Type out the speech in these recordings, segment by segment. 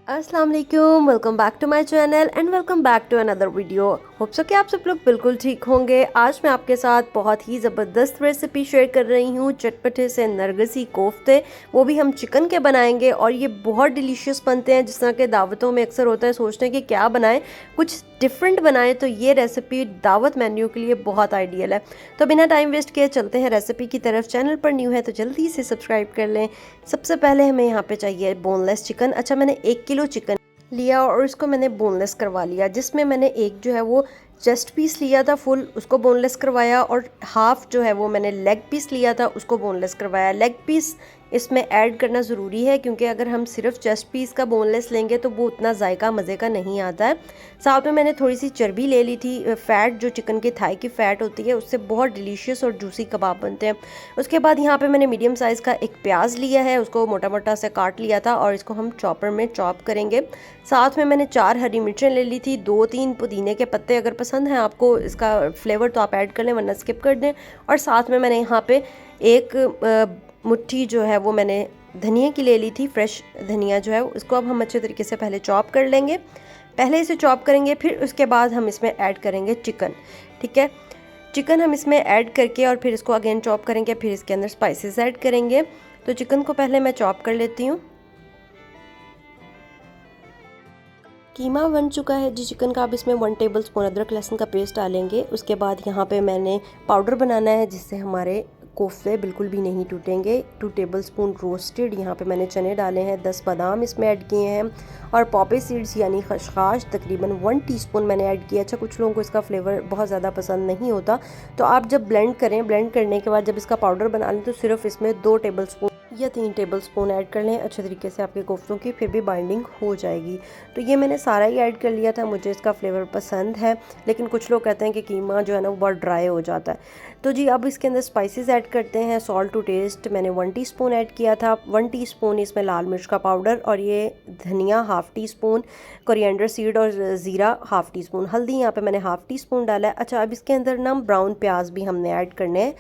अस्सलाम वालेकुम, welcome back to my channel and welcome back to another video. Hope so कि आप सब लोग बिल्कुल ठीक होंगे। आज मैं आपके साथ बहुत ही ज़बरदस्त रेसिपी शेयर कर रही हूँ, चटपटे से नरगिसी कोफ्ते, वो भी हम चिकन के बनाएंगे और ये बहुत डिलीशियस बनते हैं। जिस तरह के दावतों में अक्सर होता है सोचते हैं कि क्या बनाएं, कुछ डिफरेंट बनाएं, तो ये रेसिपी दावत मेन्यू के लिए बहुत आइडियल है। तो बिना टाइम वेस्ट किए चलते हैं रेसिपी की तरफ। चैनल पर न्यू है तो जल्दी से सब्सक्राइब कर लें। सबसे पहले हमें यहाँ पे चाहिए बोनलेस चिकन। अच्छा, मैंने 1 किलो चिकन लिया और इसको मैंने बोनलेस करवा लिया, जिसमें मैंने एक जो है वो चेस्ट पीस लिया था फुल, उसको बोनलेस करवाया, और हाफ जो है वो मैंने लेग पीस लिया था, उसको बोनलेस करवाया। लेग पीस इसमें ऐड करना ज़रूरी है क्योंकि अगर हम सिर्फ चेस्ट पीस का बोनलेस लेंगे तो वो उतना जायका मज़े का नहीं आता है। साथ में मैंने थोड़ी सी चर्बी ले ली थी, फ़ैट जो चिकन के थाई की फ़ैट होती है उससे बहुत डिलीशियस और जूसी कबाब बनते हैं। उसके बाद यहाँ पे मैंने मीडियम साइज़ का एक प्याज लिया है, उसको मोटा मोटा से काट लिया था और इसको हम चॉपर में चॉप करेंगे। साथ में मैंने 4 हरी मिर्चें ले ली थी, 2-3 पुदीने के पत्ते, अगर पसंद है आपको इसका फ्लेवर तो आप ऐड कर लें वरना स्किप कर दें। और साथ में मैंने यहाँ पे एक मुट्ठी जो है वो मैंने धनिया की ले ली थी, फ्रेश धनिया जो है उसको अब हम अच्छे तरीके से पहले चॉप कर लेंगे। पहले इसे चॉप करेंगे, फिर उसके बाद हम इसमें ऐड करेंगे चिकन। ठीक है, चिकन हम इसमें ऐड करके और फिर इसको अगेन चॉप करेंगे, फिर इसके अंदर स्पाइसेस ऐड करेंगे। तो चिकन को पहले मैं चॉप कर लेती हूँ। कीमा बन चुका है जी चिकन का। अब इसमें 1 टेबल स्पून अदरक लहसुन का पेस्ट डालेंगे। उसके बाद यहाँ पे मैंने पाउडर बनाना है जिससे हमारे कोफ्ते बिल्कुल भी नहीं टूटेंगे। 2 टेबल स्पून रोस्टेड यहाँ पे मैंने चने डाले हैं, 10 बादाम इसमें ऐड किए हैं, और पॉपी सीड्स यानी खसखस तकरीबन 1 टीस्पून मैंने ऐड किया। अच्छा, कुछ लोगों को इसका फ्लेवर बहुत ज़्यादा पसंद नहीं होता, तो आप जब ब्लेंड करें, ब्लेंड करने के बाद जब इसका पाउडर बना लें तो सिर्फ इसमें 2 टेबल स्पून या 3 टेबल स्पून ऐड कर लें। अच्छे तरीके से आपके कोफ्तों की फिर भी बाइंडिंग हो जाएगी। तो ये मैंने सारा ही ऐड कर लिया था, मुझे इसका फ्लेवर पसंद है, लेकिन कुछ लोग कहते हैं कि कीमा जो है ना वो बहुत ड्राई हो जाता है। तो जी अब इसके अंदर स्पाइसेस ऐड करते हैं। सॉल्ट टू टेस्ट मैंने 1 टीस्पून ऐड किया था, 1 टीस्पून इसमें लाल मिर्च का पाउडर, और ये धनिया half tea spoon, coriander seed और ज़ीरा हाफ़ टी स्पून, हल्दी यहाँ पे मैंने हाफ़ टी स्पून डाला है। अच्छा, अब इसके अंदर ना ब्राउन प्याज भी हमने ऐड करने हैं,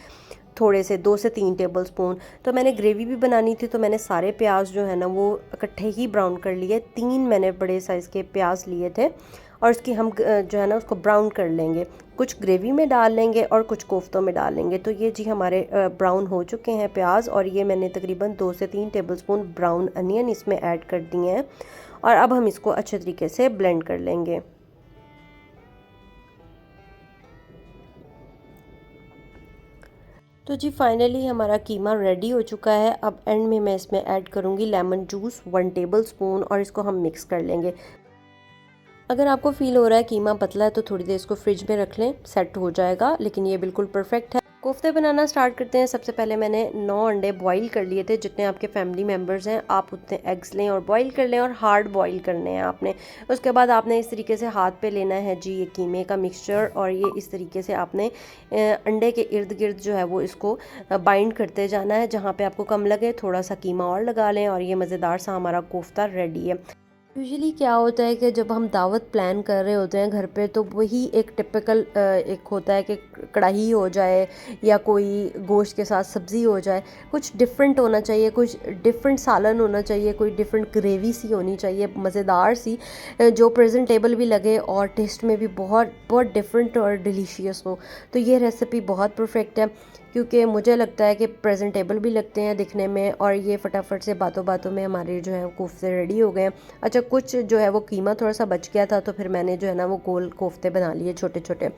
थोड़े से 2 से 3 टेबल स्पून। तो मैंने ग्रेवी भी बनानी थी तो मैंने सारे प्याज जो है ना वो इकट्ठे ही ब्राउन कर लिए। 3 मैंने बड़े साइज़ के प्याज लिए थे और इसकी हम जो है ना उसको ब्राउन कर लेंगे। कुछ ग्रेवी में डाल लेंगे और कुछ कोफ्तों में डाल लेंगे। तो ये जी हमारे ब्राउन हो चुके हैं प्याज, और ये मैंने तकरीबन 2 से 3 टेबल स्पून ब्राउन अनियन इसमें ऐड कर दिए हैं, और अब हम इसको अच्छे तरीके से ब्लेंड कर लेंगे। तो जी फाइनली हमारा कीमा रेडी हो चुका है। अब एंड में मैं इसमें ऐड करूँगी लेमन जूस 1 टेबल स्पून, और इसको हम मिक्स कर लेंगे। अगर आपको फील हो रहा है कीमा पतला है तो थोड़ी देर इसको फ्रिज में रख लें, सेट हो जाएगा, लेकिन ये बिल्कुल परफेक्ट है। कोफ्ते बनाना स्टार्ट करते हैं। सबसे पहले मैंने 9 अंडे बॉईल कर लिए थे। जितने आपके फैमिली मेम्बर्स हैं आप उतने एग्स लें और बॉईल कर लें, और हार्ड बॉईल करने हैं आपने। उसके बाद आपने इस तरीके से हाथ पे लेना है जी ये कीमे का मिक्सचर, और ये इस तरीके से आपने अंडे के इर्द गिर्द जो है वो इसको बाइंड करते जाना है। जहाँ पे आपको कम लगे थोड़ा सा कीमा और लगा लें, और ये मज़ेदार सा हमारा कोफ्ता रेडी है। यूजुअली क्या होता है कि जब हम दावत प्लान कर रहे होते हैं घर पे, तो वही एक टिपिकल एक होता है कि कढ़ाई हो जाए या कोई गोश्त के साथ सब्ज़ी हो जाए। कुछ डिफरेंट होना चाहिए, कुछ डिफरेंट सालन होना चाहिए, कोई डिफरेंट ग्रेवी सी होनी चाहिए, मज़ेदार सी, जो प्रेजेंटेबल भी लगे और टेस्ट में भी बहुत बहुत डिफरेंट और डिलीशियस हो। तो ये रेसिपी बहुत परफेक्ट है क्योंकि मुझे लगता है कि प्रेजेंटेबल भी लगते हैं दिखने में, और ये फटाफट से बातों बातों में हमारे जो है कोफ्ते रेडी हो गए हैं। अच्छा, कुछ जो है वो कीमा थोड़ा सा बच गया था तो फिर मैंने जो है ना वो गोल कोफ्ते बना लिए छोटे छोटे।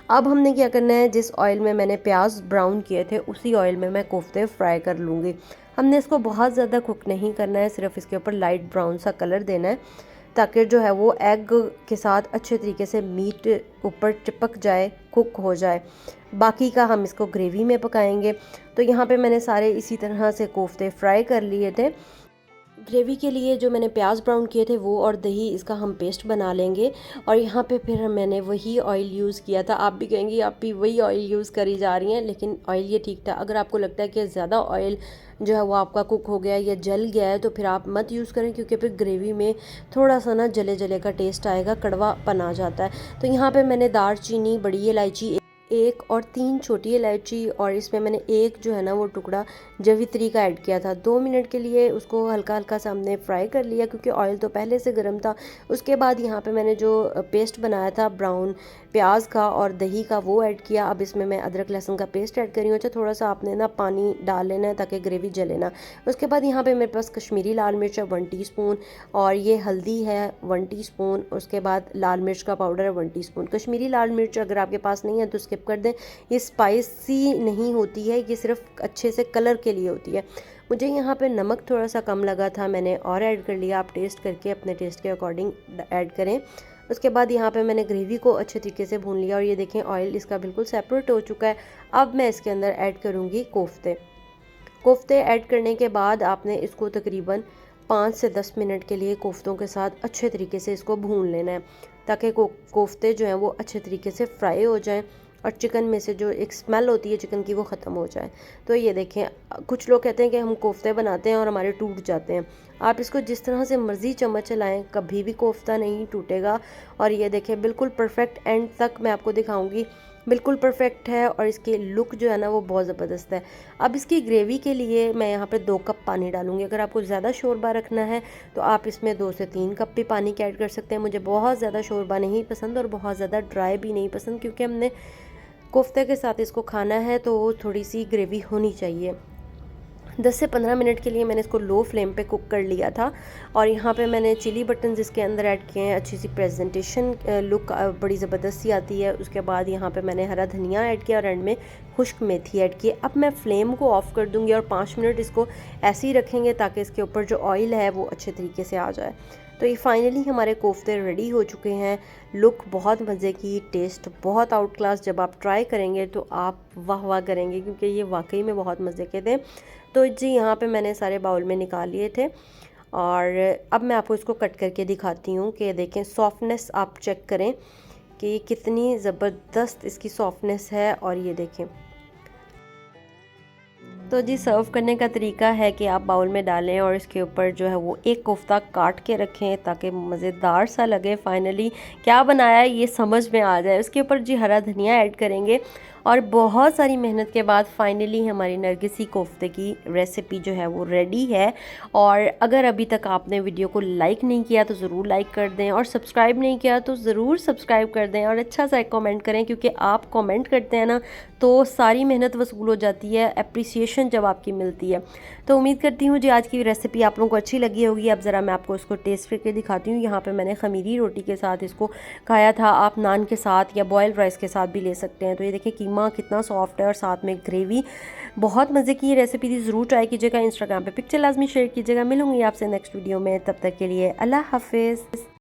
अब हमने क्या करना है, जिस ऑयल में मैंने प्याज ब्राउन किए थे उसी ऑयल में मैं कोफ्ते फ्राई कर लूँगी। हमने इसको बहुत ज़्यादा कुक नहीं करना है, सिर्फ इसके ऊपर लाइट ब्राउन सा कलर देना है ताकि जो है वो एग के साथ अच्छे तरीके से मीट ऊपर चिपक जाए, कुक हो जाए। बाकी का हम इसको ग्रेवी में पकाएंगे। तो यहाँ पे मैंने सारे इसी तरह से कोफ्ते फ्राई कर लिए थे। ग्रेवी के लिए जो मैंने प्याज ब्राउन किए थे वो और दही, इसका हम पेस्ट बना लेंगे। और यहाँ पे फिर मैंने वही ऑयल यूज़ किया था। आप भी कहेंगी आप भी वही ऑयल यूज़ करी जा रही हैं, लेकिन ऑयल ये ठीक था। अगर आपको लगता है कि ज़्यादा ऑयल जो है वो आपका कुक हो गया या जल गया है तो फिर आप मत यूज़ करें, क्योंकि फिर ग्रेवी में थोड़ा सा ना जले जले का टेस्ट आएगा, कड़वापन आ जाता है। तो यहाँ पर मैंने दालचीनी, बड़ी इलायची, 1 और 3 छोटी इलायची और इसमें मैंने एक जो है ना वो टुकड़ा जवित्री का ऐड किया था। 2 मिनट के लिए उसको हल्का हल्का सा हमने फ्राई कर लिया क्योंकि ऑयल तो पहले से गर्म था। उसके बाद यहाँ पे मैंने जो पेस्ट बनाया था ब्राउन प्याज का और दही का वो ऐड किया। अब इसमें मैं अदरक लहसुन का पेस्ट ऐड कर रही हूँ। अच्छा थोड़ा सा आपने ना पानी डाल लेना है ताकि ग्रेवी जले ना। उसके बाद यहाँ पे मेरे पास कश्मीरी लाल मिर्च है 1 टीस्पून और ये हल्दी है 1 टीस्पून। उसके बाद लाल मिर्च का पाउडर है 1 टीस्पून। कश्मीरी लाल मिर्च अगर आपके पास नहीं है तो स्किप कर दें, ये स्पाइसी नहीं होती है, ये सिर्फ अच्छे से कलर के लिए होती है। मुझे यहाँ पे नमक थोड़ा सा कम लगा था, मैंने और ऐड कर लिया। आप टेस्ट करके अपने टेस्ट के अकॉर्डिंग ऐड करें। उसके बाद यहाँ पे मैंने ग्रेवी को अच्छे तरीके से भून लिया और ये देखें ऑयल इसका बिल्कुल सेपरेट हो चुका है। अब मैं इसके अंदर ऐड करूँगी कोफ्ते। कोफ्ते ऐड करने के बाद आपने इसको तकरीबन 5 से 10 मिनट के लिए कोफ्तों के साथ अच्छे तरीके से इसको भून लेना है ताकि कोफ्ते जो हैं वो अच्छे तरीके से फ्राई हो जाएं और चिकन में से जो एक स्मेल होती है चिकन की वो ख़त्म हो जाए। तो ये देखें, कुछ लोग कहते हैं कि हम कोफ्ते बनाते हैं और हमारे टूट जाते हैं। आप इसको जिस तरह से मर्ज़ी चम्मच चलाएं कभी भी कोफ्ता नहीं टूटेगा। और ये देखें बिल्कुल परफेक्ट एंड तक मैं आपको दिखाऊंगी, बिल्कुल परफेक्ट है और इसकी लुक जो है ना वो बहुत ज़बरदस्त है। अब इसकी ग्रेवी के लिए मैं यहाँ पे 2 कप पानी डालूंगी। अगर आपको ज़्यादा शोरबा रखना है तो आप इसमें 2 से 3 कप भी पानी के ऐड कर सकते हैं। मुझे बहुत ज़्यादा शोरबा नहीं पसंद और बहुत ज़्यादा ड्राई भी नहीं पसंद क्योंकि हमने कोफ्ते के साथ इसको खाना है तो थोड़ी सी ग्रेवी होनी चाहिए। 10 से 15 मिनट के लिए मैंने इसको लो फ्लेम पे कुक कर लिया था। और यहाँ पे मैंने चिली बटन इसके अंदर ऐड किए हैं, अच्छी सी प्रेजेंटेशन लुक बड़ी ज़बरदस्त सी आती है। उसके बाद यहाँ पे मैंने हरा धनिया ऐड किया और एंड में खुश्क मेथी ऐड की। अब मैं फ्लेम को ऑफ़ कर दूँगी और 5 मिनट इसको ऐसे ही रखेंगे ताकि इसके ऊपर जो ऑयल है वो अच्छे तरीके से आ जाए। तो ये फाइनली हमारे कोफ्ते रेडी हो चुके हैं। लुक बहुत मज़े की, टेस्ट बहुत आउट क्लास। जब आप ट्राई करेंगे तो आप वाह वाह करेंगे क्योंकि ये वाकई में बहुत मज़े के थे। तो जी यहाँ पे मैंने सारे बाउल में निकाल लिए थे और अब मैं आपको इसको कट करके दिखाती हूँ कि देखें सॉफ्टनेस आप चेक करें कि कितनी ज़बरदस्त इसकी सॉफ्टनेस है। और ये देखें, तो जी सर्व करने का तरीका है कि आप बाउल में डालें और इसके ऊपर जो है वो एक कोफ्ता काट के रखें ताकि मज़ेदार सा लगे। फाइनली क्या बनाया है ये समझ में आ जाए। उसके ऊपर जी हरा धनिया ऐड करेंगे और बहुत सारी मेहनत के बाद फाइनली हमारी नरगिसी कोफ्ते की रेसिपी जो है वो रेडी है। और अगर अभी तक आपने वीडियो को लाइक नहीं किया तो ज़रूर लाइक कर दें और सब्सक्राइब नहीं किया तो ज़रूर सब्सक्राइब कर दें और अच्छा सा एक कमेंट करें क्योंकि आप कमेंट करते हैं ना तो सारी मेहनत वसूल हो जाती है, एप्रिसिएशन जब आपकी मिलती है। तो उम्मीद करती हूँ जी आज की रेसिपी आप लोगों को अच्छी लगी होगी। अब ज़रा मैं आपको इसको टेस्ट करके दिखाती हूँ। यहाँ पे मैंने खमीरी रोटी के साथ इसको खाया था, आप नान के साथ या बॉयल्ड राइस के साथ भी ले सकते हैं। तो ये देखिए कीमा कितना सॉफ्ट है और साथ में ग्रेवी, बहुत मज़े की रेसिपी थी। ज़रूर ट्राई कीजिएगा, इंस्टाग्राम पर पिक्चर लाजमी शेयर कीजिएगा। मिलूंगी आपसे नेक्स्ट वीडियो में, तब तक के लिए अल्लाह हाफिज़।